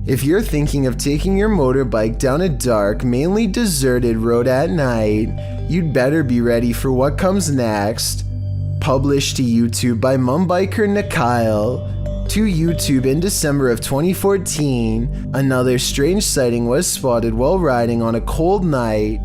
If you're thinking of taking your motorbike down a dark, mainly deserted road at night, you'd better be ready for what comes next. Published to YouTube by Mumbiker Nikhail. To YouTube in December of 2014, another strange sighting was spotted while riding on a cold night.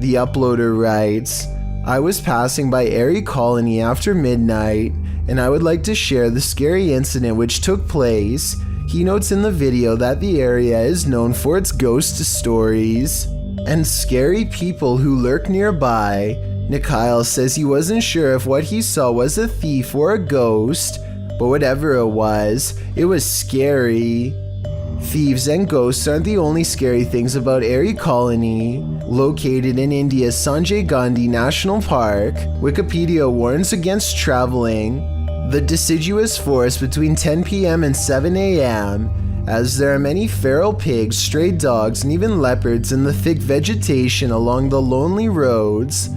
The uploader writes, I was passing by Erie Colony after midnight, and I would like to share the scary incident which took place. He notes in the video that the area is known for its ghost stories and scary people who lurk nearby. Nikhail says he wasn't sure if what he saw was a thief or a ghost, but whatever it was scary. Thieves and ghosts aren't the only scary things about Erie Colony. Located in India's Sanjay Gandhi National Park, Wikipedia warns against traveling the deciduous forest between 10 p.m. and 7 a.m. as there are many feral pigs, stray dogs, and even leopards in the thick vegetation along the lonely roads.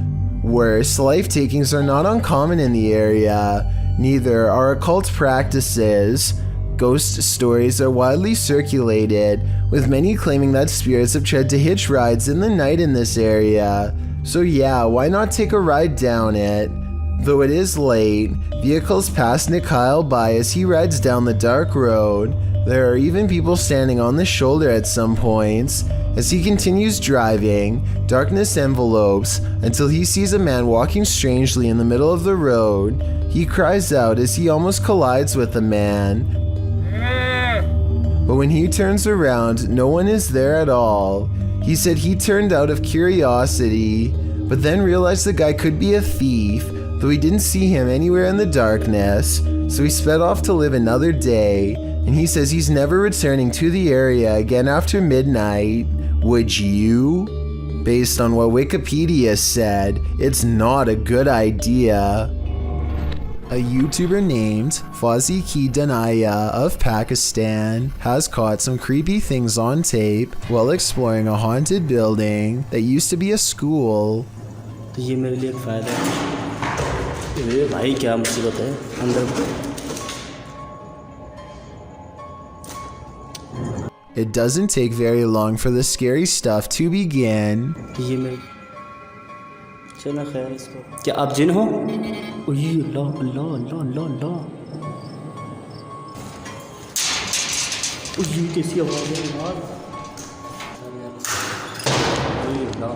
Worse, life takings are not uncommon in the area. Neither are occult practices. Ghost stories are widely circulated, with many claiming that spirits have tried to hitch rides in the night in this area. So yeah, why not take a ride down it? Though it is late, vehicles pass Nikhail by as he rides down the dark road. There are even people standing on the shoulder at some points. As he continues driving, darkness envelopes until he sees a man walking strangely in the middle of the road. He cries out as he almost collides with the man. But when he turns around, no one is there at all. He said he turned out of curiosity, but then realized the guy could be a thief, though he didn't see him anywhere in the darkness, so he sped off to live another day, and he says he's never returning to the area again after midnight. Would you? Based on what Wikipedia said, it's not a good idea. A YouTuber named Fauzi Ki Danaya of Pakistan has caught some creepy things on tape while exploring a haunted building that used to be a school. तो ये मेरे लिए एक फ़ायदा है। ये भाई क्या मुसीबत है अंदर। It doesn't take very long for the scary stuff to begin. ये मेरे चला खैर इसको क्या आप जिन हो? ओये अल्लाह अल्लाह अल्लाह अल्लाह अल्लाह ओये कैसी आवाज़ है यार। ओये अल्लाह।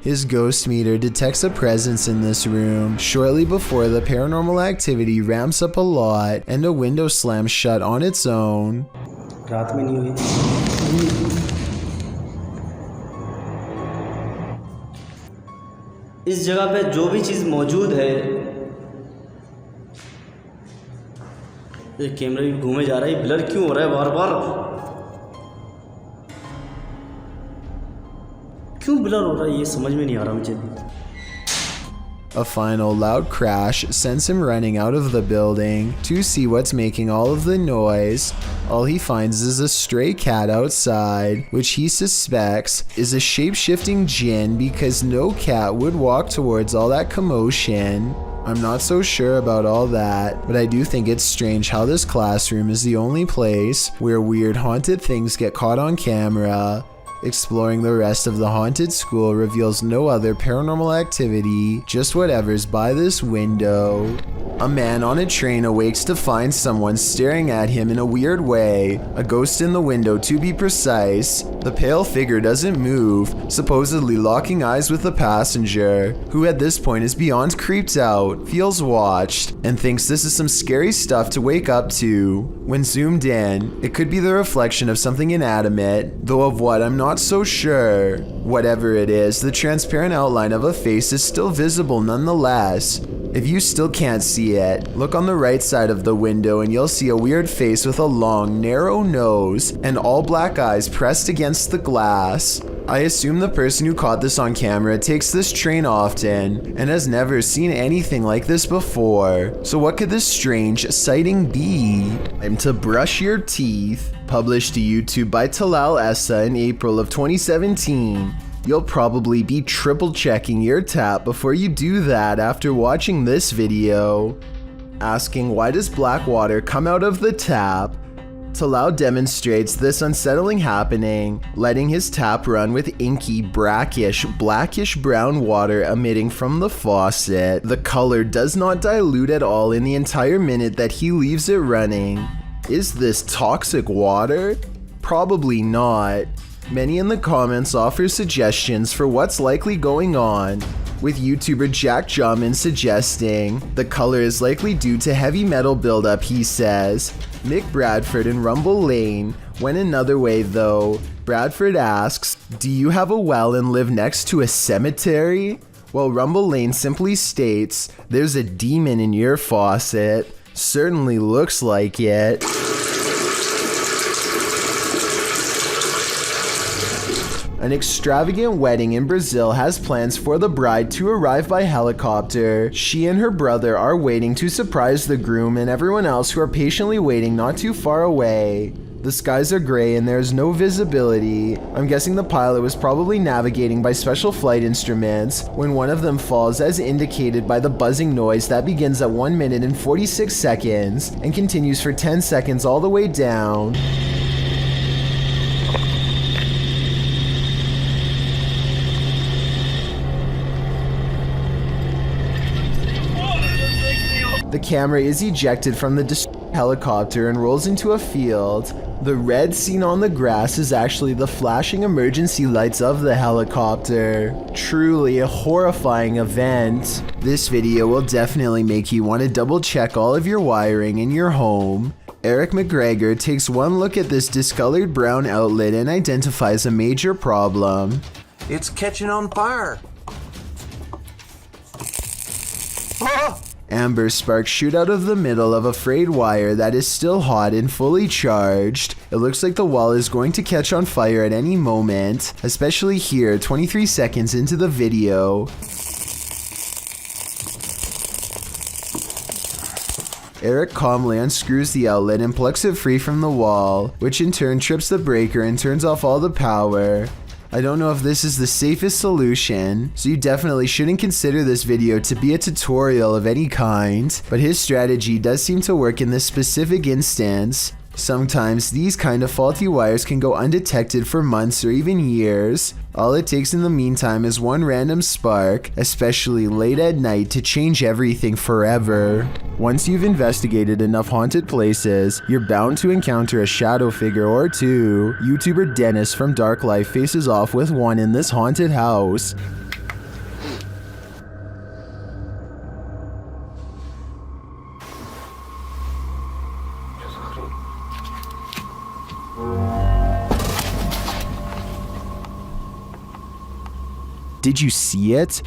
His ghost meter detects a presence in this room shortly before the paranormal activity ramps up a lot and a window slams shut on its own. रात में नहीं हुई। इस जगह पे जो भी चीज़ मौजूद है, ये कैमरा भी घूमे जा रहा है, ब्लर क्यों हो रहा है बार बार? क्यों ब्लर हो रहा है ये समझ में नहीं आ रहा मुझे। A final loud crash sends him running out of the building to see what's making all of the noise. All he finds is a stray cat outside, which he suspects is a shape-shifting jinn because no cat would walk towards all that commotion. I'm not so sure about all that, but I do think it's strange how this classroom is the only place where weird haunted things get caught on camera. Exploring the rest of the haunted school reveals no other paranormal activity, just whatever's by this window. A man on a train awakes to find someone staring at him in a weird way, a ghost in the window to be precise. The pale figure doesn't move, supposedly locking eyes with the passenger, who at this point is beyond creeped out, feels watched, and thinks this is some scary stuff to wake up to. When zoomed in, it could be the reflection of something inanimate, though of what I'm not so sure. Whatever it is, the transparent outline of a face is still visible nonetheless. If you still can't see it, look on the right side of the window and you'll see a weird face with a long, narrow nose and all black eyes pressed against the glass. I assume the person who caught this on camera takes this train often and has never seen anything like this before. So what could this strange sighting be? Time to brush your teeth. Published to YouTube by Talal Essa in April of 2017. You'll probably be triple checking your tap before you do that after watching this video. Asking why does black water come out of the tap? Talal demonstrates this unsettling happening, letting his tap run with inky, brackish, blackish brown water emitting from the faucet. The color does not dilute at all in the entire minute that he leaves it running. Is this toxic water? Probably not. Many in the comments offer suggestions for what's likely going on, with YouTuber Jack Jamin suggesting the color is likely due to heavy metal buildup, he says. Mick Bradford and Rumble Lane went another way though. Bradford asks, do you have a well and live next to a cemetery? While Rumble Lane simply states, there's a demon in your faucet. Certainly looks like it. An extravagant wedding in Brazil has plans for the bride to arrive by helicopter. She and her brother are waiting to surprise the groom and everyone else who are patiently waiting not too far away. The skies are gray and there's no visibility. I'm guessing the pilot was probably navigating by special flight instruments when one of them falls, as indicated by the buzzing noise that begins at 1 minute and 46 seconds and continues for 10 seconds all the way down. The camera is ejected from the helicopter and rolls into a field. The red seen on the grass is actually the flashing emergency lights of the helicopter. Truly a horrifying event. This video will definitely make you want to double check all of your wiring in your home. Eric McGregor takes one look at this discolored brown outlet and identifies a major problem. It's catching on fire. Ah! Amber sparks shoot out of the middle of a frayed wire that is still hot and fully charged. It looks like the wall is going to catch on fire at any moment, especially here 23 seconds into the video. Eric calmly unscrews the outlet and plucks it free from the wall, which in turn trips the breaker and turns off all the power. I don't know if this is the safest solution, so you definitely shouldn't consider this video to be a tutorial of any kind, but his strategy does seem to work in this specific instance. Sometimes these kind of faulty wires can go undetected for months or even years. All it takes in the meantime is one random spark, especially late at night, to change everything forever. Once you've investigated enough haunted places, you're bound to encounter a shadow figure or two. YouTuber Dennis from Dark Life faces off with one in this haunted house. Did you see it?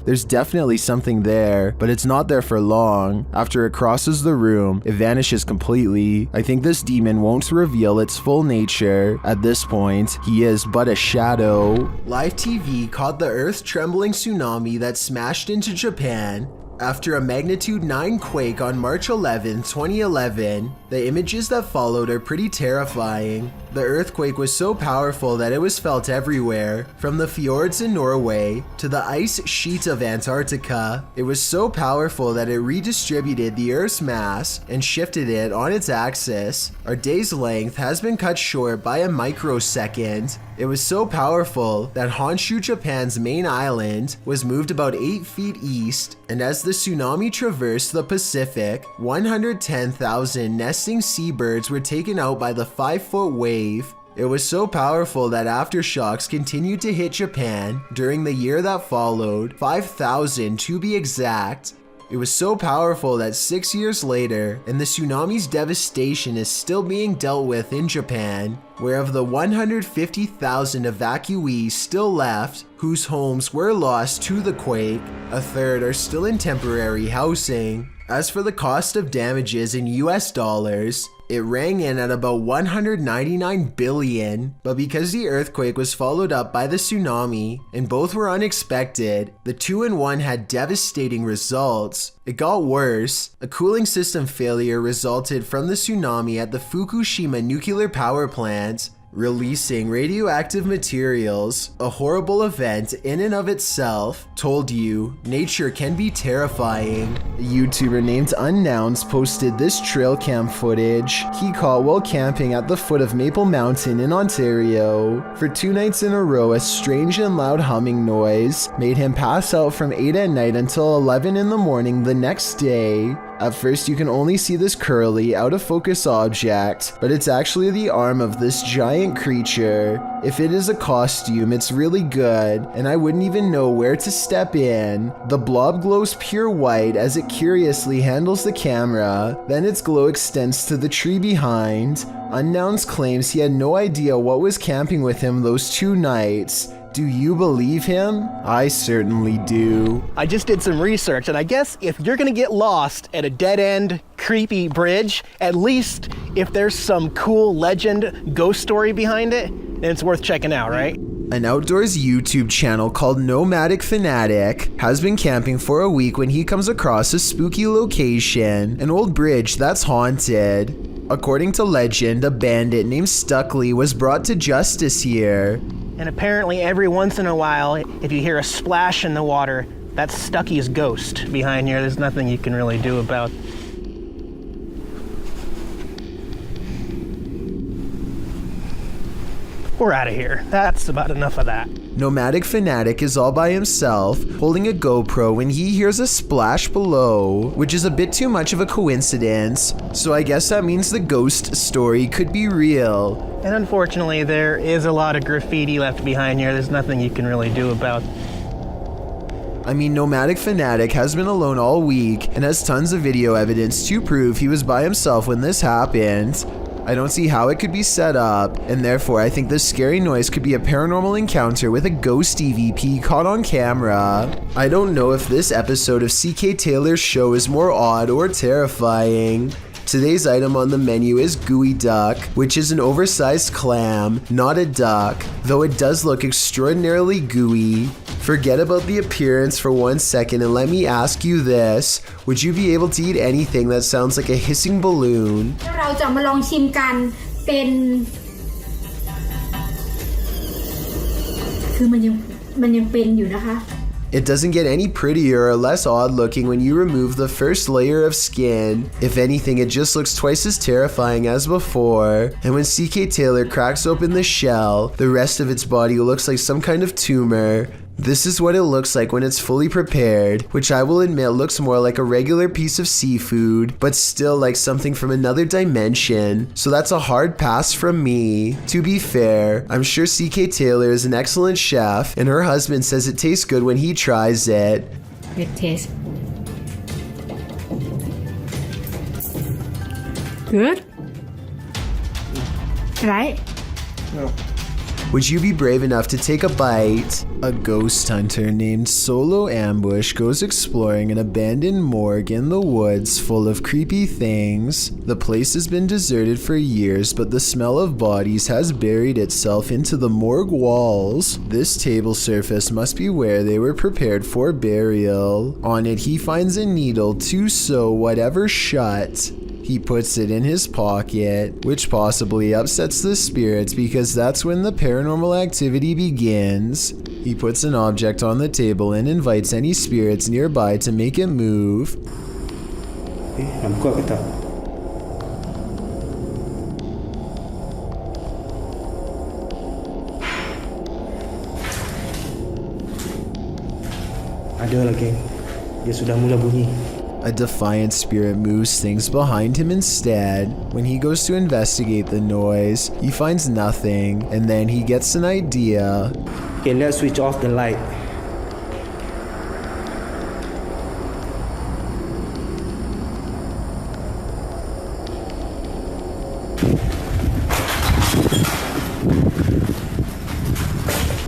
There's definitely something there, but it's not there for long. After it crosses the room, it vanishes completely. I think this demon won't reveal its full nature. At this point, he is but a shadow. Live TV caught the earth-trembling tsunami that smashed into Japan. After a magnitude 9 quake on March 11, 2011, the images that followed are pretty terrifying. The earthquake was so powerful that it was felt everywhere, from the fjords in Norway to the ice sheet of Antarctica. It was so powerful that it redistributed the Earth's mass and shifted it on its axis. Our day's length has been cut short by a microsecond. It was so powerful that Honshu, Japan's main island, was moved about 8 feet east, and as the tsunami traversed the Pacific, 110,000 nesting seabirds were taken out by the 5-foot wave. It was so powerful that aftershocks continued to hit Japan during the year that followed, 5,000 to be exact. It was so powerful that 6 years later, and the tsunami's devastation is still being dealt with in Japan, where of the 150,000 evacuees still left, whose homes were lost to the quake, a third are still in temporary housing. As for the cost of damages in US dollars, it rang in at about 199 billion, but because the earthquake was followed up by the tsunami, and both were unexpected, the 2-in-1 had devastating results. It got worse. A cooling system failure resulted from the tsunami at the Fukushima nuclear power plant. Releasing radioactive materials, a horrible event in and of itself, told you nature can be terrifying. A YouTuber named Unknowns posted this trail cam footage he caught while camping at the foot of Maple Mountain in Ontario. For 2 nights in a row, a strange and loud humming noise made him pass out from 8 at night until 11 in the morning the next day. At first you can only see this curly, out of focus object, but it's actually the arm of this giant creature. If it is a costume, it's really good, and I wouldn't even know where to step in. The blob glows pure white as it curiously handles the camera, then its glow extends to the tree behind. Unknowns claims he had no idea what was camping with him those 2 nights. Do you believe him? I certainly do. I just did some research, and I guess if you're gonna get lost at a dead-end, creepy bridge, at least if there's some cool legend, ghost story behind it, then it's worth checking out, right? An outdoors YouTube channel called Nomadic Fanatic has been camping for a week when he comes across a spooky location, an old bridge that's haunted. According to legend, a bandit named Stuckley was brought to justice here. And apparently every once in a while, if you hear a splash in the water, that's Stucky's ghost behind here. There's nothing you can really do about. We're out of here. That's about enough of that. Nomadic Fanatic is all by himself, holding a GoPro when he hears a splash below, which is a bit too much of a coincidence, so I guess that means the ghost story could be real. And unfortunately, there is a lot of graffiti left behind here. There's nothing you can really do about. I mean, Nomadic Fanatic has been alone all week and has tons of video evidence to prove he was by himself when this happened. I don't see how it could be set up, and therefore I think this scary noise could be a paranormal encounter with a ghost EVP caught on camera. I don't know if this episode of CK Taylor's show is more odd or terrifying. Today's item on the menu is Gooey Duck, which is an oversized clam, not a duck, though it does look extraordinarily gooey. Forget about the appearance for 1 second and let me ask you this. Would you be able to eat anything that sounds like a hissing balloon? เราจะมาลองชิมกันเป็นคือมันยังเป็นอยู่นะคะ It doesn't get any prettier or less odd looking when you remove the first layer of skin. If anything, it just looks twice as terrifying as before. And when CK Taylor cracks open the shell, the rest of its body looks like some kind of tumor. This is what it looks like when it's fully prepared, which I will admit looks more like a regular piece of seafood, but still like something from another dimension. So that's a hard pass from me. To be fair, I'm sure CK Taylor is an excellent chef, and her husband says it tastes good when he tries it. It tastes good, right? Would you be brave enough to take a bite? A ghost hunter named Solo Ambush goes exploring an abandoned morgue in the woods full of creepy things. The place has been deserted for years, but the smell of bodies has buried itself into the morgue walls. This table surface must be where they were prepared for burial. On it, he finds a needle to sew whatever shut. He puts it in his pocket, which possibly upsets the spirits because that's when the paranormal activity begins. He puts an object on the table and invites any spirits nearby to make it move. Làm qua cái tập. Ada lagi. Dia sudah mula bunyi. A defiant spirit moves things behind him instead. When he goes to investigate the noise, he finds nothing, and then he gets an idea. Okay, let's switch off the light.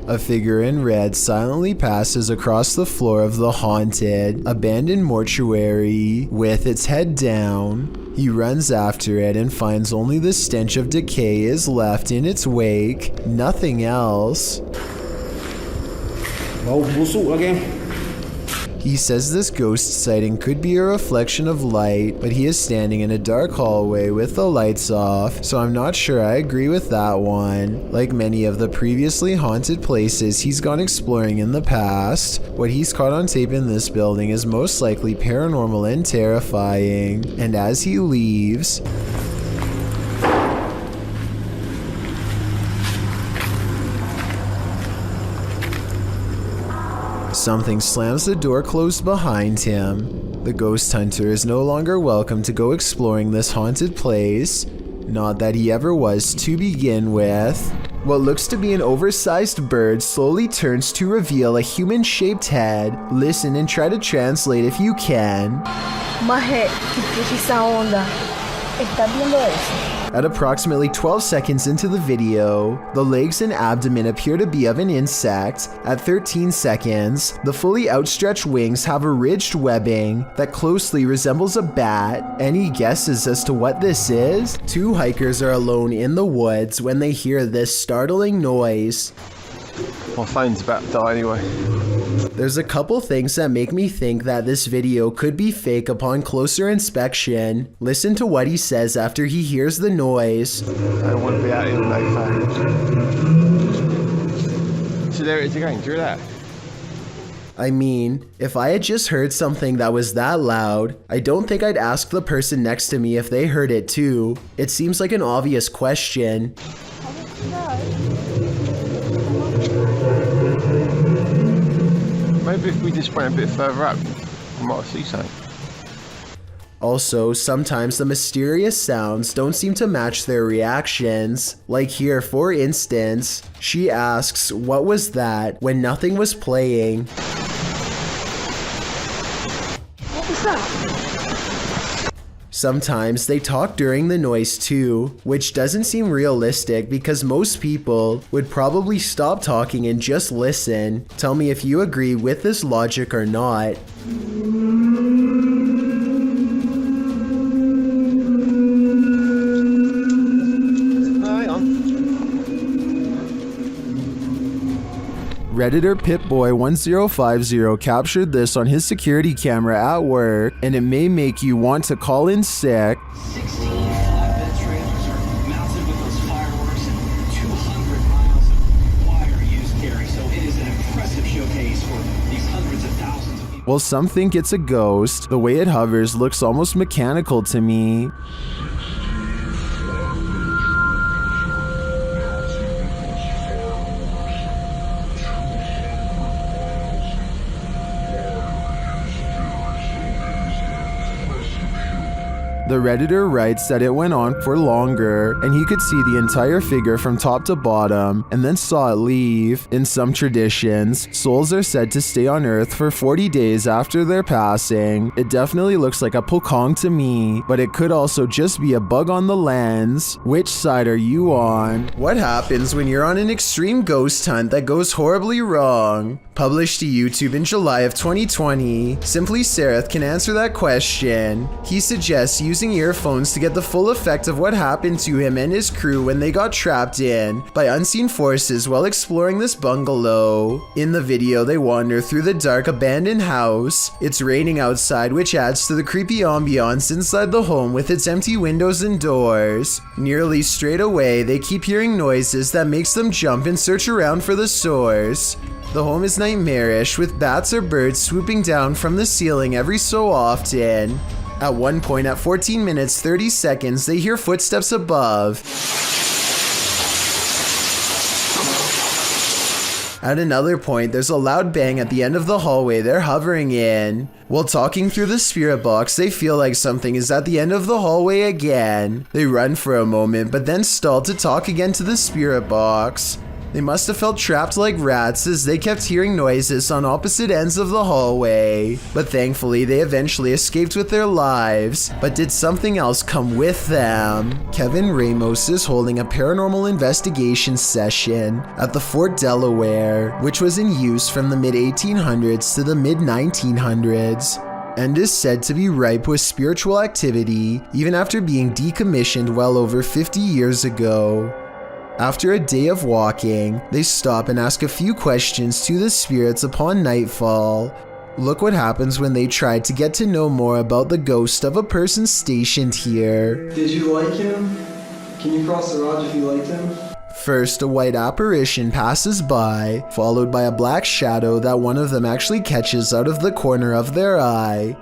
A figure in red silently passes across the floor of the haunted, abandoned mortuary with its head down. He runs after it and finds only the stench of decay is left in its wake, nothing else. Bau busuk lagi. He says this ghost sighting could be a reflection of light, but he is standing in a dark hallway with the lights off, so I'm not sure I agree with that one. Like many of the previously haunted places he's gone exploring in the past, what he's caught on tape in this building is most likely paranormal and terrifying. And as he leaves, something slams the door closed behind him. The ghost hunter is no longer welcome to go exploring this haunted place. Not that he ever was to begin with. What looks to be an oversized bird slowly turns to reveal a human-shaped head. Listen and try to translate if you can. Maje, ¿qué esa onda? ¿Estás viendo eso? At approximately 12 seconds into the video, the legs and abdomen appear to be of an insect. At 13 seconds, the fully outstretched wings have a ridged webbing that closely resembles a bat. Any guesses as to what this is? Two hikers are alone in the woods when they hear this startling noise. My phone's about to die anyway. There's a couple things that make me think that this video could be fake upon closer inspection. Listen to what he says after he hears the noise. I want to be out here with no phone. So there it is again, do you hear that? I mean, if I had just heard something that was that loud, I don't think I'd ask the person next to me if they heard it too. It seems like an obvious question. Maybe if we just went a bit further up, we might see something. Also, sometimes the mysterious sounds don't seem to match their reactions. Like here, for instance, she asks, "What was that?" when nothing was playing. What was that? Sometimes they talk during the noise too, which doesn't seem realistic because most people would probably stop talking and just listen. Tell me if you agree with this logic or not. Redditor Pipboy1050 captured this on his security camera at work, and it may make you want to call in sick. 16 flatbed trailers are mounted with those fireworks and 200 miles of wire used carry, so it is an impressive showcase for these hundreds of thousands of people. Well, some think it's a ghost. The way it hovers looks almost mechanical to me. The Redditor writes that it went on for longer, and he could see the entire figure from top to bottom, and then saw it leave. In some traditions, souls are said to stay on Earth for 40 days after their passing. It definitely looks like a pokong to me, but it could also just be a bug on the lens. Which side are you on? What happens when you're on an extreme ghost hunt that goes horribly wrong? Published to YouTube in July of 2020, Simply Sereth can answer that question. He suggests using earphones to get the full effect of what happened to him and his crew when they got trapped in by unseen forces while exploring this bungalow. In the video, they wander through the dark abandoned house. It's raining outside, which adds to the creepy ambiance inside the home with its empty windows and doors. Nearly straight away, they keep hearing noises that makes them jump and search around for the source. The home is nightmarish, with bats or birds swooping down from the ceiling every so often. At one point, at 14 minutes 30 seconds, they hear footsteps above. At another point, there's a loud bang at the end of the hallway they're hovering in. While talking through the spirit box, they feel like something is at the end of the hallway again. They run for a moment, but then stall to talk again to the spirit box. They must have felt trapped like rats as they kept hearing noises on opposite ends of the hallway. But thankfully, they eventually escaped with their lives. But did something else come with them? Kevin Ramos is holding a paranormal investigation session at the Fort Delaware, which was in use from the mid-1800s to the mid-1900s. And is said to be ripe with spiritual activity, even after being decommissioned well over 50 years ago. After a day of walking, they stop and ask a few questions to the spirits upon nightfall. Look what happens when they try to get to know more about the ghost of a person stationed here. Did you like him? Can you cross the rod if you liked him? First, a white apparition passes by, followed by a black shadow that one of them actually catches out of the corner of their eye.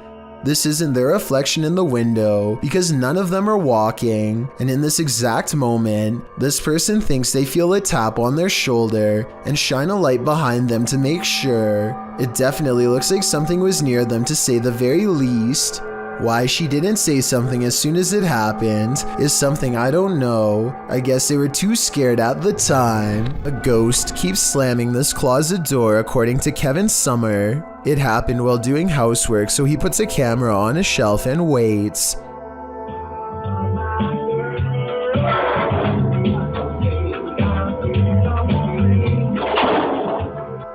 This isn't their reflection in the window because none of them are walking, and in this exact moment, this person thinks they feel a tap on their shoulder and shine a light behind them to make sure. It definitely looks like something was near them to say the very least. Why she didn't say something as soon as it happened is something I don't know. I guess they were too scared at the time. A ghost keeps slamming this closet door according to Kevin Summer. It happened while doing housework, so he puts a camera on a shelf and waits.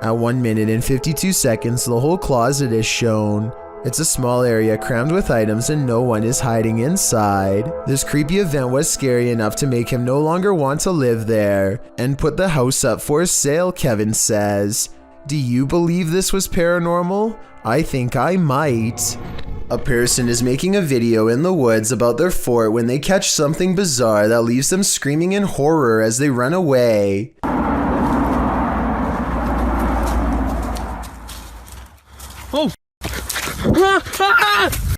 At 1 minute and 52 seconds, the whole closet is shown. It's a small area crammed with items and no one is hiding inside. This creepy event was scary enough to make him no longer want to live there and put the house up for sale, Kevin says. Do you believe this was paranormal? I think I might. A person is making a video in the woods about their fort when they catch something bizarre that leaves them screaming in horror as they run away. Oh!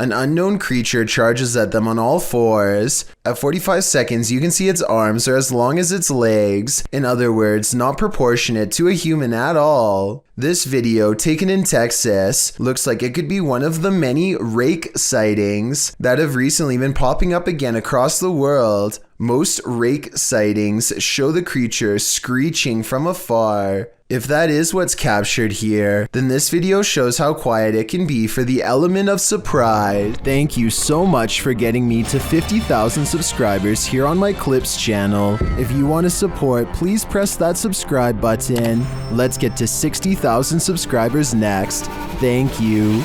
An unknown creature charges at them on all fours. At 45 seconds, you can see its arms are as long as its legs. In other words, not proportionate to a human at all. This video, taken in Texas, looks like it could be one of the many rake sightings that have recently been popping up again across the world. Most rake sightings show the creature screeching from afar. If that is what's captured here, then this video shows how quiet it can be for the element of surprise. Thank you so much for getting me to 50,000 subscribers here on my Clips channel. If you want to support, please press that subscribe button. Let's get to 60,000 subscribers next. Thank you.